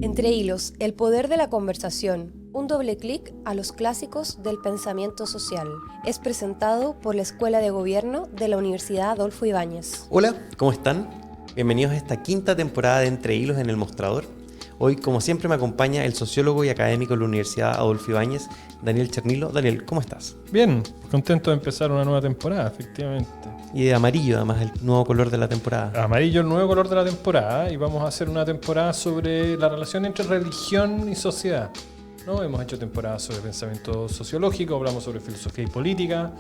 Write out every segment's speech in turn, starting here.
Entre hilos, el poder de la conversación, un doble clic a los clásicos del pensamiento social. Es presentado por la Escuela de Gobierno de la Universidad Adolfo Ibáñez. Hola, ¿cómo están? Bienvenidos a esta quinta temporada de Entre hilos en el mostrador. Hoy, como siempre, me acompaña el sociólogo y académico de la Universidad Adolfo Ibáñez, Daniel Chernilo. Daniel, ¿cómo estás? Bien, contento de empezar una nueva temporada, efectivamente. Y de amarillo, además, el nuevo color de la temporada. Amarillo, el nuevo color de la temporada, y vamos a hacer una temporada sobre la relación entre religión y sociedad. ¿No? Hemos hecho temporadas sobre pensamiento sociológico, hablamos sobre filosofía y política,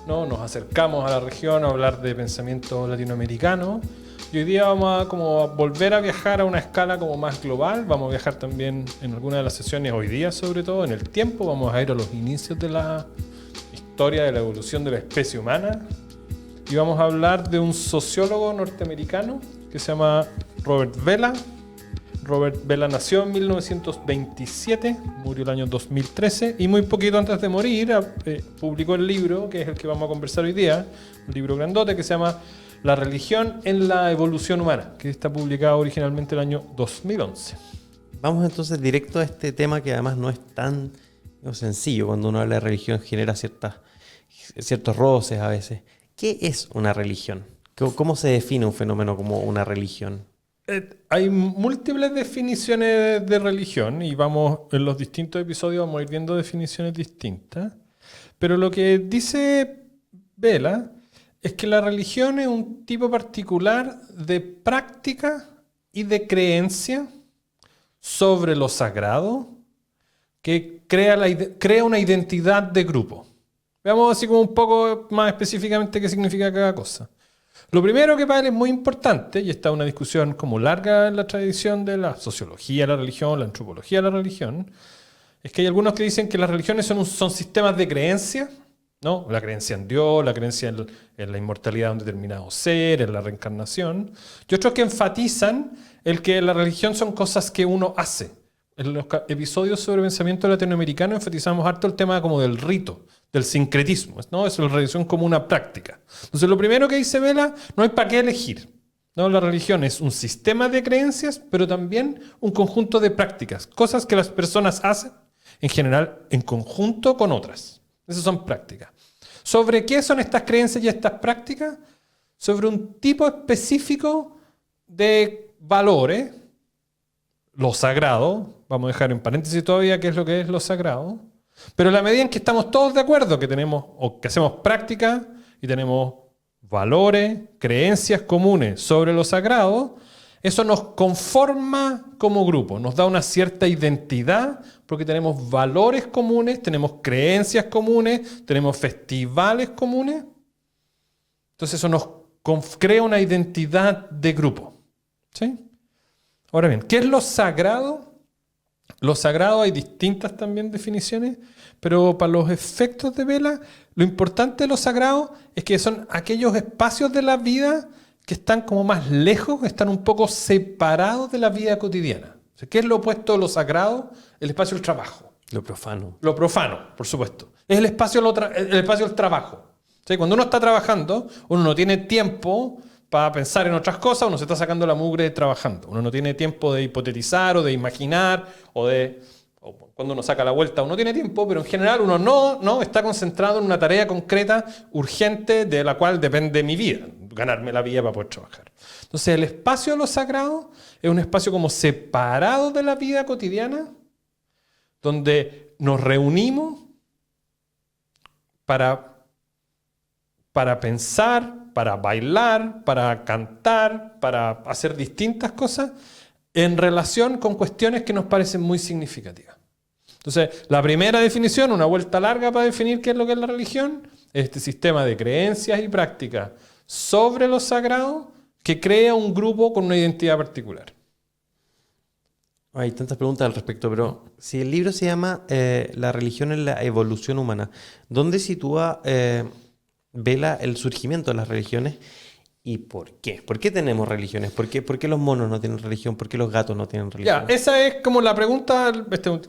¿no? Nos acercamos a la región a hablar de pensamiento latinoamericano. Y hoy día vamos a volver a viajar a una escala como más global. Vamos a viajar también en alguna de las sesiones hoy día, sobre todo en el tiempo. Vamos a ir a los inicios de la historia de la evolución de la especie humana. Y vamos a hablar de un sociólogo norteamericano que se llama Robert Vela. Robert Vela nació en 1927, murió el año 2013 y muy poquito antes de morir publicó el libro, que es el que vamos a conversar hoy día, un libro grandote que se llama La religión en la evolución humana, que está publicado originalmente el año 2011. Vamos entonces directo a este tema que además no es tan sencillo. Cuando uno habla de religión genera ciertos roces a veces. ¿Qué es una religión? ¿Cómo se define un fenómeno como una religión? Hay múltiples definiciones de religión y en los distintos episodios vamos a ir viendo definiciones distintas. Pero lo que dice Vela es que la religión es un tipo particular de práctica y de creencia sobre lo sagrado que crea una identidad de grupo. Veamos así como un poco más específicamente qué significa cada cosa. Lo primero que para él es muy importante, y esta es una discusión como larga en la tradición de la sociología de la religión, la antropología de la religión, es que hay algunos que dicen que las religiones son sistemas de creencia, ¿no? La creencia en Dios, la creencia en la inmortalidad de un determinado ser, en la reencarnación, y otros que enfatizan el que la religión son cosas que uno hace. En los episodios sobre pensamiento latinoamericano enfatizamos harto el tema como del rito, del sincretismo, ¿no? Es la religión como una práctica. Entonces, lo primero que dice Vela, no hay para qué elegir, ¿no? La religión es un sistema de creencias, pero también un conjunto de prácticas, cosas que las personas hacen, en general, en conjunto con otras. Esas son prácticas. ¿Sobre qué son estas creencias y estas prácticas? Sobre un tipo específico de valores, lo sagrado. Vamos a dejar en paréntesis todavía qué es lo sagrado. Pero en la medida en que estamos todos de acuerdo que hacemos práctica y tenemos valores, creencias comunes sobre lo sagrado, eso nos conforma como grupo, nos da una cierta identidad porque tenemos valores comunes, tenemos creencias comunes, tenemos festivales comunes. Entonces eso nos crea una identidad de grupo. ¿Sí? Ahora bien, ¿qué es lo sagrado? Lo sagrado hay distintas también definiciones, pero para los efectos de Vela, lo importante de lo sagrado es que son aquellos espacios de la vida que están como más lejos, están un poco separados de la vida cotidiana. O sea, ¿qué es lo opuesto a lo sagrado? El espacio del trabajo. Lo profano. Lo profano, por supuesto. Es el espacio del trabajo. O sea, cuando uno está trabajando, uno no tiene tiempo para pensar en otras cosas, uno se está sacando la mugre trabajando. Uno no tiene tiempo de hipotetizar o de imaginar o cuando uno saca la vuelta uno tiene tiempo, pero en general uno no está concentrado en una tarea concreta, urgente, de la cual depende mi vida, ganarme la vida para poder trabajar. Entonces el espacio de lo sagrado es un espacio como separado de la vida cotidiana, donde nos reunimos para pensar, para bailar, para cantar, para hacer distintas cosas en relación con cuestiones que nos parecen muy significativas. Entonces, la primera definición, una vuelta larga para definir qué es lo que es la religión, es este sistema de creencias y prácticas sobre lo sagrado que crea un grupo con una identidad particular. Hay tantas preguntas al respecto, pero si el libro se llama La religión en la evolución humana, ¿dónde sitúa Vela el surgimiento de las religiones y por qué? ¿Por qué tenemos religiones? ¿Por qué los monos no tienen religión? ¿Por qué los gatos no tienen religión? Ya, esa es como la pregunta.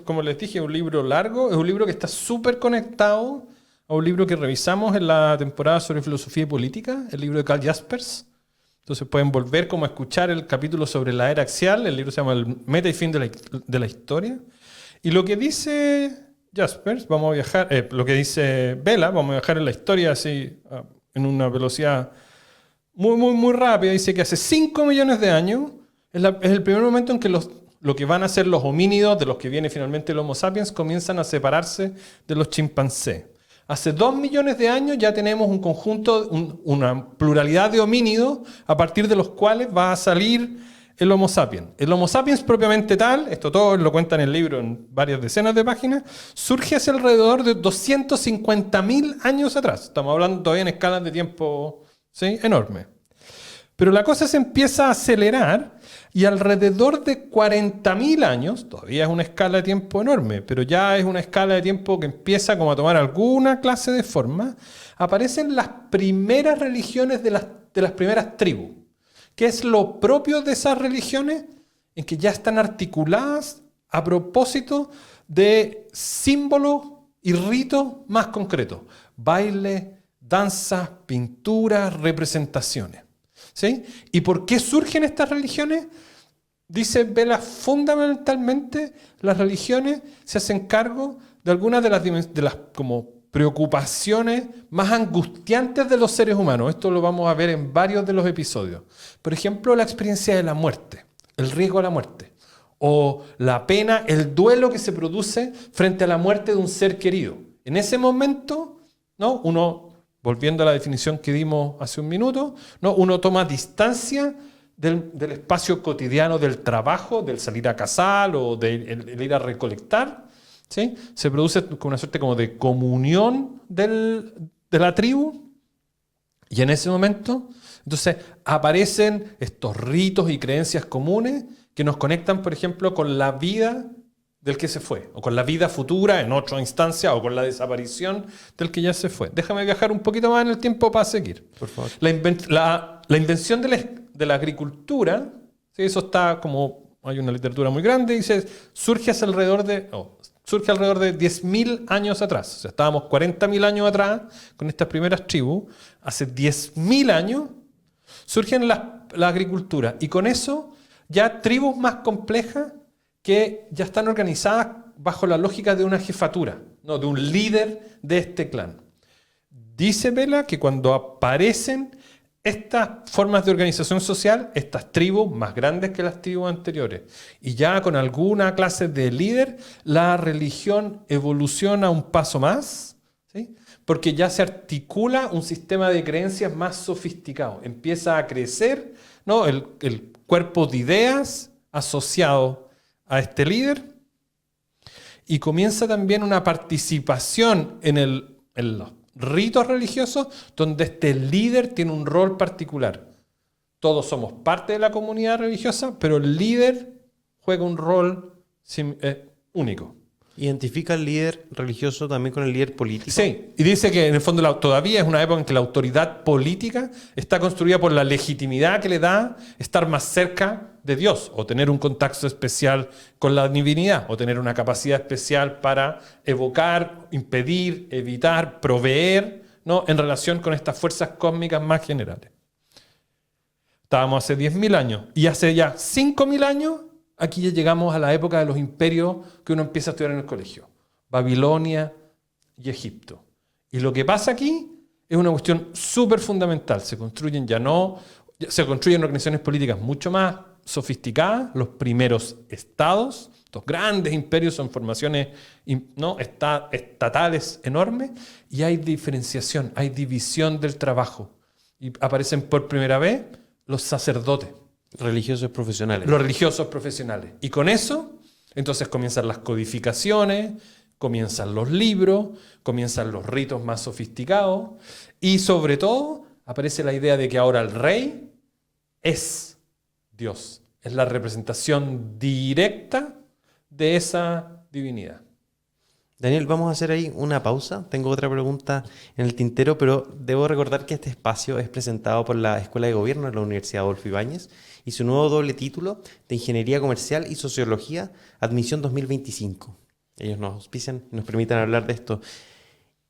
Como les dije, es un libro largo, es un libro que está súper conectado a un libro que revisamos en la temporada sobre filosofía y política, el libro de Karl Jaspers, Entonces pueden volver como a escuchar el capítulo sobre la era axial. El libro se llama El meta y fin de la historia. Y lo que dice Jaspers, vamos a viajar, lo que dice Vela, vamos a viajar en la historia así en una velocidad muy, muy, muy rápida. Dice que hace 5 millones de años es el primer momento en que lo que van a ser los homínidos, de los que viene finalmente el Homo sapiens, comienzan a separarse de los chimpancés. Hace 2 millones de años ya tenemos un conjunto, una pluralidad de homínidos a partir de los cuales va a salir el Homo sapiens. El Homo sapiens propiamente tal, esto todo lo cuenta en el libro en varias decenas de páginas, surge hace alrededor de 250.000 años atrás. Estamos hablando todavía en escalas de tiempo, ¿sí?, enorme. Pero la cosa se empieza a acelerar y alrededor de 40.000 años, todavía es una escala de tiempo enorme, pero ya es una escala de tiempo que empieza como a tomar alguna clase de forma, aparecen las primeras religiones de las primeras tribus. ¿Qué es lo propio de esas religiones? En que ya están articuladas a propósito de símbolos y ritos más concretos. Baile, danzas, pinturas, representaciones. ¿Sí? ¿Y por qué surgen estas religiones? Dice Vela, fundamentalmente las religiones se hacen cargo de algunas de las como preocupaciones más angustiantes de los seres humanos. Esto lo vamos a ver en varios de los episodios. Por ejemplo, la experiencia de la muerte, el riesgo a la muerte, o la pena, el duelo que se produce frente a la muerte de un ser querido. En ese momento, ¿no?, uno, volviendo a la definición que dimos hace un minuto, ¿no?, uno toma distancia del espacio cotidiano del trabajo, del salir a cazar o del ir a recolectar. ¿Sí? Se produce una suerte como de comunión de la tribu, y en ese momento entonces aparecen estos ritos y creencias comunes que nos conectan, por ejemplo, con la vida del que se fue, o con la vida futura en otra instancia, o con la desaparición del que ya se fue. Déjame viajar un poquito más en el tiempo para seguir. Por favor. La invención de la agricultura, ¿sí?, eso está como, hay una literatura muy grande, dice, surge alrededor de 10.000 años atrás. O sea, estábamos 40.000 años atrás con estas primeras tribus. Hace 10.000 años surgen la agricultura. Y con eso ya tribus más complejas que ya están organizadas bajo la lógica de una jefatura, ¿no?, de un líder de este clan. Dice Vela que cuando aparecen estas formas de organización social, estas tribus más grandes que las tribus anteriores, y ya con alguna clase de líder, la religión evoluciona un paso más, ¿sí?, porque ya se articula un sistema de creencias más sofisticado. Empieza a crecer, ¿no?, el cuerpo de ideas asociado a este líder, y comienza también una participación en los ritos religiosos donde este líder tiene un rol particular. Todos somos parte de la comunidad religiosa, pero el líder juega un rol único. ¿Identifica al líder religioso también con el líder político? Sí, y dice que en el fondo todavía es una época en que la autoridad política está construida por la legitimidad que le da estar más cerca de Dios, o tener un contacto especial con la divinidad, o tener una capacidad especial para evocar, impedir, evitar, proveer, ¿no?, en relación con estas fuerzas cósmicas más generales. Estábamos hace 10.000 años, y hace ya 5.000 años aquí ya llegamos a la época de los imperios que uno empieza a estudiar en el colegio. Babilonia y Egipto. Y lo que pasa aquí es una cuestión súper fundamental. Se construyen organizaciones políticas mucho más sofisticadas, los primeros estados. Estos grandes imperios son formaciones, ¿no?, estatales enormes, y hay diferenciación, hay división del trabajo. Y aparecen por primera vez los sacerdotes. Religiosos profesionales. Los religiosos profesionales. Y con eso, entonces comienzan las codificaciones, comienzan los libros, comienzan los ritos más sofisticados, y sobre todo aparece la idea de que ahora el rey es Dios. Es la representación directa de esa divinidad. Daniel, vamos a hacer ahí una pausa. Tengo otra pregunta en el tintero, pero debo recordar que este espacio es presentado por la Escuela de Gobierno de la Universidad Adolfo Ibáñez y su nuevo doble título de Ingeniería Comercial y Sociología, Admisión 2025. Ellos nos auspician y nos permiten hablar de esto.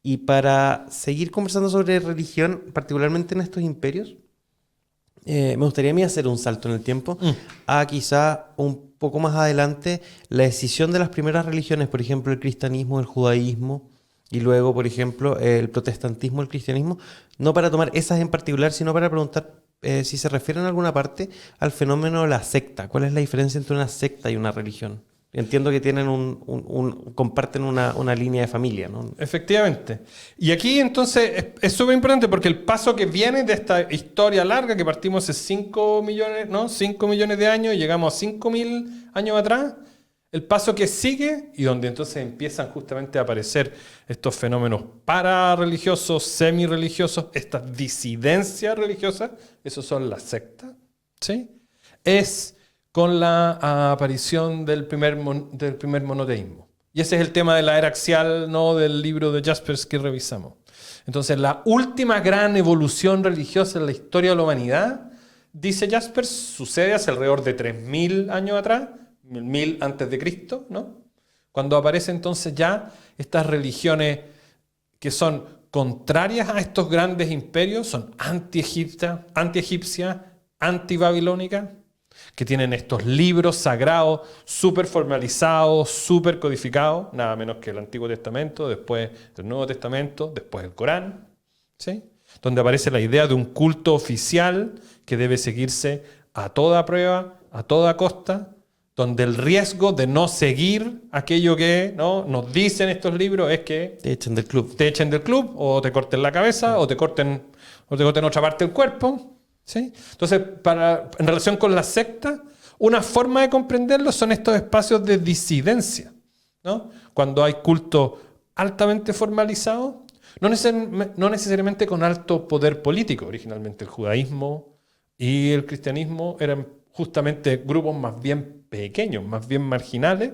Y para seguir conversando sobre religión, particularmente en estos imperios, me gustaría a mí hacer un salto en el tiempo a quizá un poco más adelante la decisión de las primeras religiones, por ejemplo, el cristianismo, el judaísmo y luego, por ejemplo, el protestantismo, el cristianismo, no para tomar esas en particular, sino para preguntar si se refiere en alguna parte al fenómeno de la secta. ¿Cuál es la diferencia entre una secta y una religión? Entiendo que tienen comparten una línea de familia, ¿no? Efectivamente. Y aquí entonces es súper importante porque el paso que viene de esta historia larga que partimos hace 5 millones, ¿no? 5 millones de años y llegamos a 5.000 años atrás, el paso que sigue y donde entonces empiezan justamente a aparecer estos fenómenos parareligiosos, semi-religiosos, estas disidencias religiosas, esos son las sectas, ¿sí? Es con la aparición del primer monoteísmo. Y ese es el tema de la era axial, ¿no? Del libro de Jaspers que revisamos. Entonces, la última gran evolución religiosa en la historia de la humanidad, dice Jaspers, sucede hace alrededor de 3.000 años atrás, 1.000 antes de Cristo, ¿no? Cuando aparecen entonces ya estas religiones que son contrarias a estos grandes imperios, son anti-egipcias, anti-babilónicas, que tienen estos libros sagrados súper formalizados, súper codificados, nada menos que el Antiguo Testamento, después el Nuevo Testamento, después el Corán, ¿sí? Donde aparece la idea de un culto oficial que debe seguirse a toda prueba, a toda costa, donde el riesgo de no seguir aquello que, ¿no?, nos dicen estos libros es que te echen del club. Te echen del club, o te corten la cabeza, o te corten otra parte del cuerpo, ¿sí? Entonces, en relación con la secta, una forma de comprenderlo son estos espacios de disidencia, ¿no? Cuando hay culto altamente formalizado, no necesariamente con alto poder político. Originalmente el judaísmo y el cristianismo eran justamente grupos más bien pequeños, más bien marginales,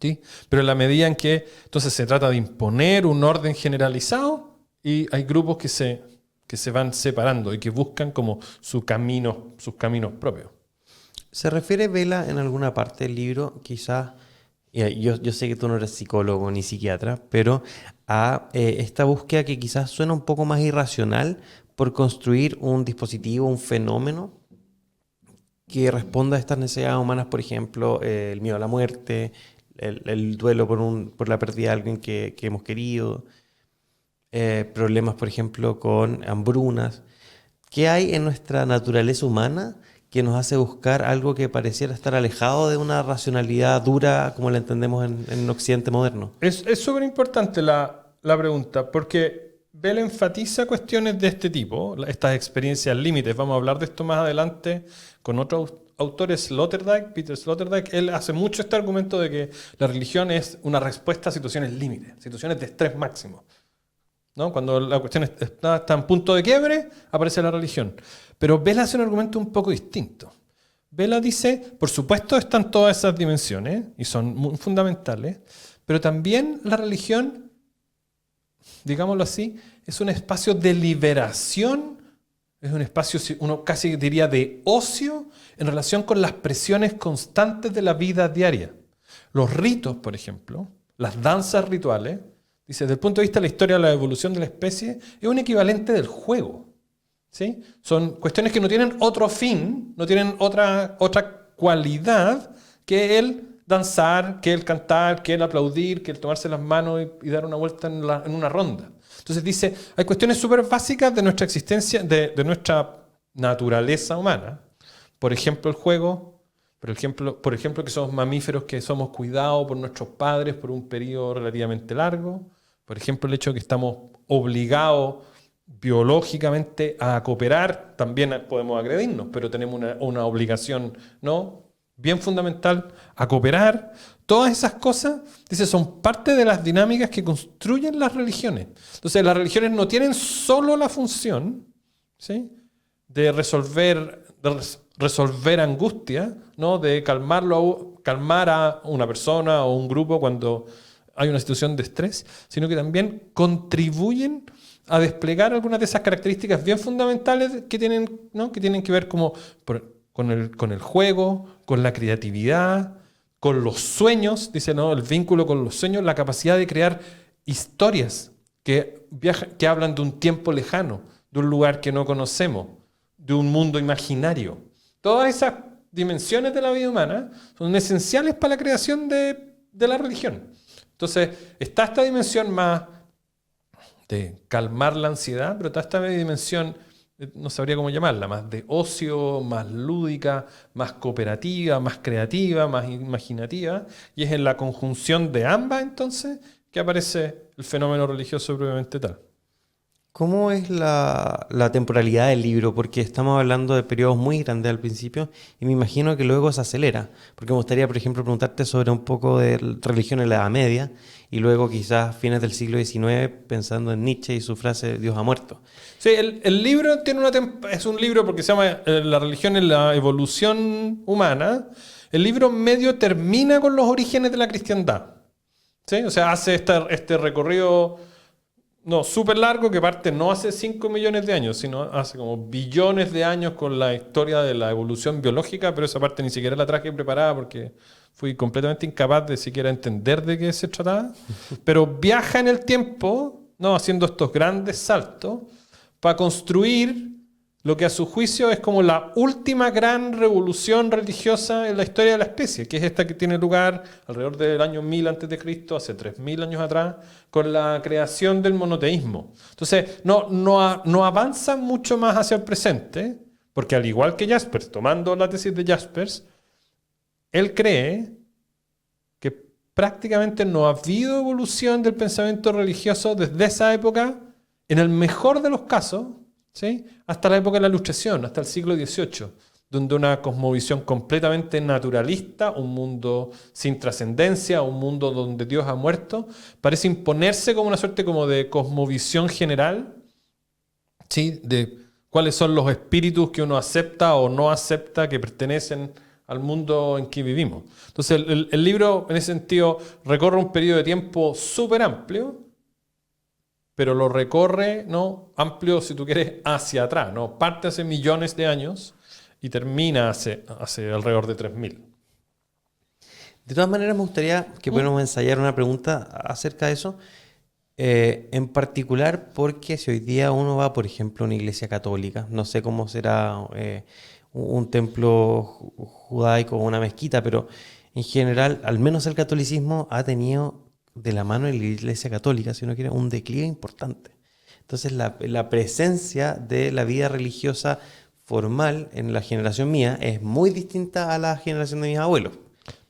¿sí? Pero en la medida en que entonces se trata de imponer un orden generalizado y hay grupos que se van separando y que buscan como sus caminos propios. ¿Se refiere Vela en alguna parte del libro, quizás, yo sé que tú no eres psicólogo ni psiquiatra, pero a esta búsqueda que quizás suena un poco más irracional por construir un dispositivo, un fenómeno que responda a estas necesidades humanas, por ejemplo, el miedo a la muerte, el duelo por la pérdida de alguien que hemos querido, problemas, por ejemplo, con hambrunas? ¿Qué hay en nuestra naturaleza humana que nos hace buscar algo que pareciera estar alejado de una racionalidad dura como la entendemos en Occidente moderno? Es súper importante la pregunta, porque Bell enfatiza cuestiones de este tipo, estas experiencias límites. Vamos a hablar de esto más adelante con otros autores, Peter Sloterdijk. Él hace mucho este argumento de que la religión es una respuesta a situaciones límites, situaciones de estrés máximo, ¿no? Cuando la cuestión está en punto de quiebre, aparece la religión. Pero Vela hace un argumento un poco distinto. Vela dice, por supuesto están todas esas dimensiones y son muy fundamentales, pero también la religión, digámoslo así, es un espacio de liberación, es un espacio, uno casi diría, de ocio en relación con las presiones constantes de la vida diaria. Los ritos, por ejemplo, las danzas rituales, dice, desde el punto de vista de la historia de la evolución de la especie, es un equivalente del juego, ¿sí? Son cuestiones que no tienen otro fin, no tienen otra cualidad que el danzar, que el cantar, que el aplaudir, que el tomarse las manos y dar una vuelta en una ronda. Entonces dice, hay cuestiones súper básicas de nuestra existencia, de nuestra naturaleza humana. Por ejemplo, el juego. Por ejemplo, que somos mamíferos, que somos cuidados por nuestros padres por un periodo relativamente largo. Por ejemplo, el hecho de que estamos obligados biológicamente a cooperar. También podemos agredirnos, pero tenemos una obligación, ¿no?, bien fundamental a cooperar. Todas esas cosas, dice, son parte de las dinámicas que construyen las religiones. Entonces, las religiones no tienen solo la función, ¿sí?, de resolver angustia, ¿no?, de calmar a una persona o un grupo cuando hay una situación de estrés, sino que también contribuyen a desplegar algunas de esas características bien fundamentales que tienen, ¿no?, que tienen que ver como con el juego, con la creatividad, con los sueños, dice, ¿no?, el vínculo con los sueños, la capacidad de crear historias que hablan de un tiempo lejano, de un lugar que no conocemos, de un mundo imaginario. Todas esas dimensiones de la vida humana son esenciales para la creación de la religión. Entonces, está esta dimensión más de calmar la ansiedad, pero está esta dimensión, no sabría cómo llamarla, más de ocio, más lúdica, más cooperativa, más creativa, más imaginativa, y es en la conjunción de ambas, entonces, que aparece el fenómeno religioso propiamente tal. ¿Cómo es la temporalidad del libro? Porque estamos hablando de periodos muy grandes al principio y me imagino que luego se acelera. Porque me gustaría, por ejemplo, preguntarte sobre un poco de religión en la Edad Media y luego quizás fines del siglo XIX pensando en Nietzsche y su frase Dios ha muerto. Sí, el libro es un libro porque se llama La religión en la evolución humana. El libro medio termina con los orígenes de la cristiandad. ¿Sí? O sea, hace este recorrido súper largo que parte no hace 5 millones de años, sino hace como billones de años con la historia de la evolución biológica, pero esa parte ni siquiera la traje preparada porque fui completamente incapaz de siquiera entender de qué se trataba. Pero viaja en el tiempo, haciendo estos grandes saltos, para construir lo que a su juicio es como la última gran revolución religiosa en la historia de la especie, que es esta que tiene lugar alrededor del año 1000 a.C., hace 3000 años atrás, con la creación del monoteísmo. Entonces, no avanza mucho más hacia el presente, porque al igual que Jaspers, tomando la tesis de Jaspers, él cree que prácticamente no ha habido evolución del pensamiento religioso desde esa época, en el mejor de los casos, ¿sí? Hasta la época de la Ilustración, hasta el siglo XVIII, donde una cosmovisión completamente naturalista, un mundo sin trascendencia, un mundo donde Dios ha muerto, parece imponerse como una suerte como de cosmovisión general, ¿sí? De cuáles son los espíritus que uno acepta o no acepta que pertenecen al mundo en que vivimos. Entonces el libro, en ese sentido, recorre un periodo de tiempo súper amplio, pero lo recorre, amplio, si tú quieres, hacia atrás, parte hace millones de años y termina hace alrededor de 3000. De todas maneras, me gustaría que pudiéramos ensayar una pregunta acerca de eso, en particular porque si hoy día uno va, por ejemplo, a una iglesia católica, no sé cómo será un templo judaico o una mezquita, pero en general, al menos el catolicismo ha tenido de la mano de la Iglesia Católica, si uno quiere, un declive importante. Entonces, la presencia de la vida religiosa formal en la generación mía es muy distinta a la generación de mis abuelos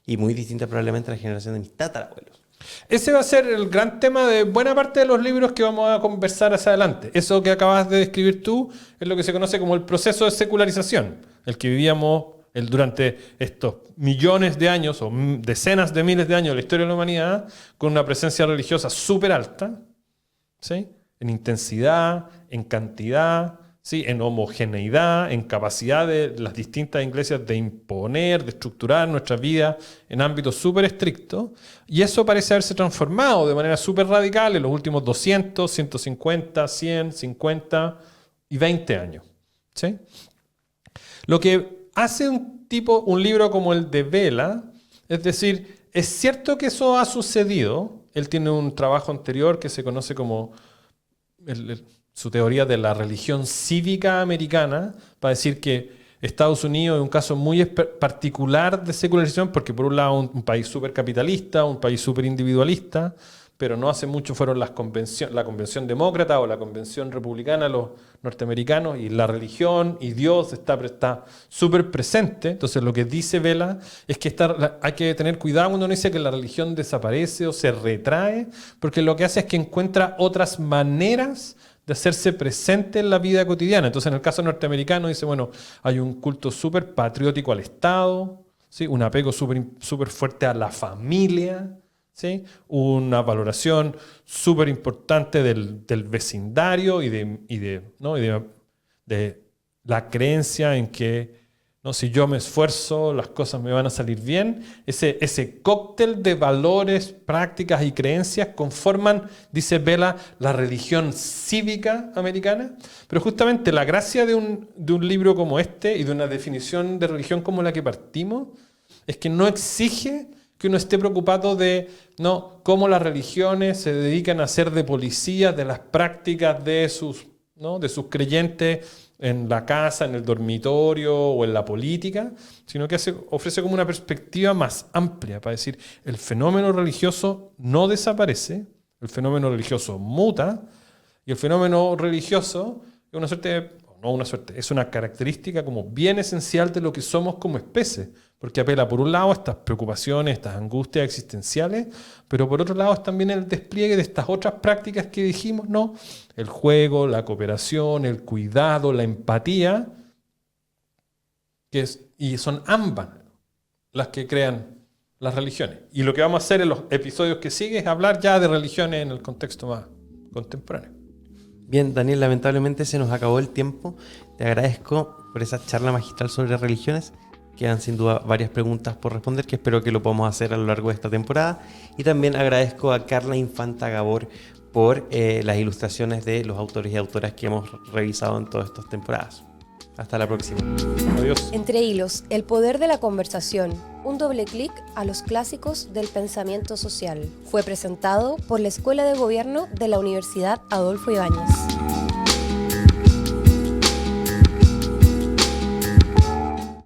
y muy distinta probablemente a la generación de mis tatarabuelos. Ese va a ser el gran tema de buena parte de los libros que vamos a conversar hacia adelante. Eso que acabas de describir tú es lo que se conoce como el proceso de secularización, el que vivíamos durante estos millones de años o decenas de miles de años de la historia de la humanidad, con una presencia religiosa súper alta, ¿sí? En intensidad, en cantidad, ¿sí? En homogeneidad, en capacidad de las distintas iglesias de imponer, de estructurar nuestra vida en ámbitos súper estrictos. Y eso parece haberse transformado de manera súper radical en los últimos 200, 150, 100, 50 y 20 años, ¿sí? Lo que hace un libro como el de Vela, es decir, es cierto que eso ha sucedido. Él tiene un trabajo anterior que se conoce como su teoría de la religión cívica americana, para decir que Estados Unidos es un caso muy particular de secularización, porque por un lado un país súper capitalista, un país súper individualista, pero no hace mucho fueron la convención demócrata o la convención republicana, los norteamericanos, y la religión y Dios está súper presente. Entonces lo que dice Vela es que hay que tener cuidado cuando uno dice que la religión desaparece o se retrae, porque lo que hace es que encuentra otras maneras de hacerse presente en la vida cotidiana. Entonces en el caso norteamericano dice, bueno, hay un culto súper patriótico al Estado, ¿sí? Un apego súper fuerte a la familia, ¿sí? Una valoración súper importante del vecindario y de la creencia en que si yo me esfuerzo, las cosas me van a salir bien. Ese cóctel de valores, prácticas y creencias conforman, dice Vela, la religión cívica americana. Pero justamente la gracia de un libro como este y de una definición de religión como la que partimos es que no exige que uno esté preocupado de cómo las religiones se dedican a ser de policías de las prácticas de sus creyentes en la casa, en el dormitorio o en la política, sino que ofrece como una perspectiva más amplia para decir, el fenómeno religioso no desaparece, el fenómeno religioso muta, y el fenómeno religioso es una suerte, no una suerte, es una característica como bien esencial de lo que somos como especie, porque apela por un lado a estas preocupaciones, estas angustias existenciales, pero por otro lado es también el despliegue de estas otras prácticas que dijimos, ¿no? El juego, la cooperación, el cuidado, la empatía, y son ambas las que crean las religiones. Y lo que vamos a hacer en los episodios que siguen es hablar ya de religiones en el contexto más contemporáneo. Bien, Daniel, lamentablemente se nos acabó el tiempo. Te agradezco por esa charla magistral sobre religiones. Quedan sin duda varias preguntas por responder que espero que lo podamos hacer a lo largo de esta temporada. Y también agradezco a Carla Infanta Gabor por las ilustraciones de los autores y autoras que hemos revisado en todas estas temporadas. Hasta la próxima. Adiós. Entre hilos, el poder de la conversación. Un doble clic a los clásicos del pensamiento social. Fue presentado por la Escuela de Gobierno de la Universidad Adolfo Ibáñez.